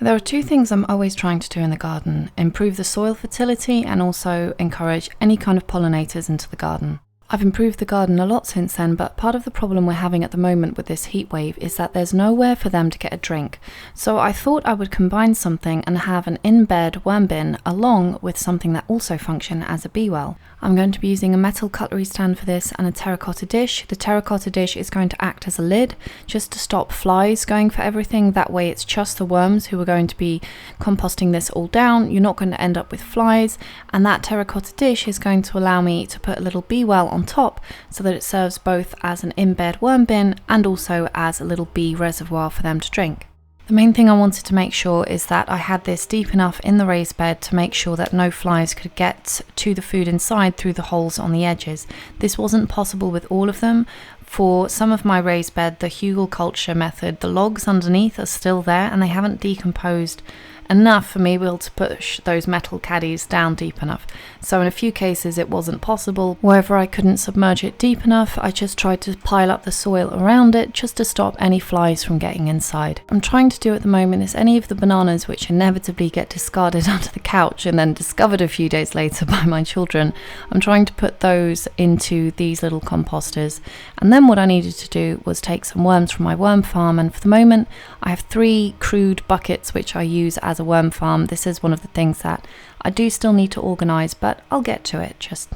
There are two things I'm always trying to do in the garden: improve the soil fertility and also encourage any kind of pollinators into the garden. I've improved the garden a lot since then, but part of the problem we're having at the moment with this heat wave is that there's nowhere for them to get a drink. So I thought I would combine something and have an in-bed worm bin along with something that also function as a bee well. I'm going to be using a metal cutlery stand for this and a terracotta dish. The terracotta dish is going to act as a lid just to stop flies going for everything. That way it's just the worms who are going to be composting this all down. You're not going to end up with flies, and that terracotta dish is going to allow me to put a little bee well on top so that it serves both as an in-bed worm bin and also as a little bee reservoir for them to drink. The main thing I wanted to make sure is that I had this deep enough in the raised bed to make sure that no flies could get to the food inside through the holes on the edges. This wasn't possible with all of them. For some of my raised bed, the hugel culture method, the logs underneath are still there and they haven't decomposed enough for me to be able to push those metal caddies down deep enough. So in a few cases it wasn't possible. Wherever I couldn't submerge it deep enough, I just tried to pile up the soil around it just to stop any flies from getting inside. I'm trying to do at the moment is any of the bananas which inevitably get discarded under the couch and then discovered a few days later by my children, I'm trying to put those into these little composters. And then what I needed to do was take some worms from my worm farm, and for the moment I have 3 crude buckets which I use as a worm farm. This is one of the things that I do still need to organize, but I'll get to it just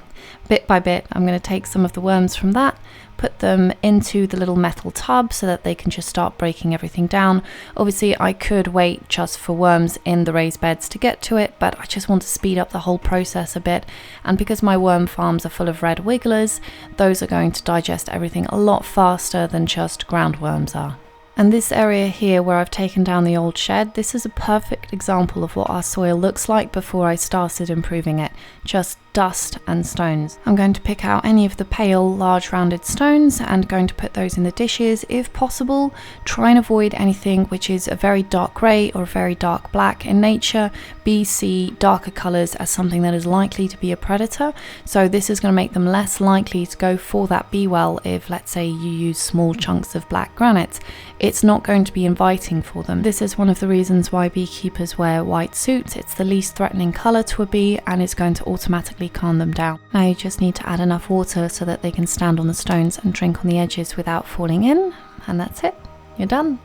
bit by bit. I'm going to take some of the worms from that, put them into the little metal tub so that they can just start breaking everything down. Obviously I could wait just for worms in the raised beds to get to it, but I just want to speed up the whole process a bit, and because my worm farms are full of red wigglers, those are going to digest everything a lot faster than just ground worms are. And this area here where I've taken down the old shed, this is a perfect example of what our soil looks like before I started improving it. Just dust and stones. I'm going to pick out any of the pale, large rounded stones and going to put those in the dishes. If possible, try and avoid anything which is a very dark grey or a very dark black in nature. Bees see darker colours as something that is likely to be a predator, so this is going to make them less likely to go for that bee well if, let's say, you use small chunks of black granite. It's not going to be inviting for them. This is one of the reasons why beekeepers wear white suits. It's the least threatening colour to a bee and it's going to automatically calm them down. Now you just need to add enough water so that they can stand on the stones and drink on the edges without falling in, and that's it. You're done.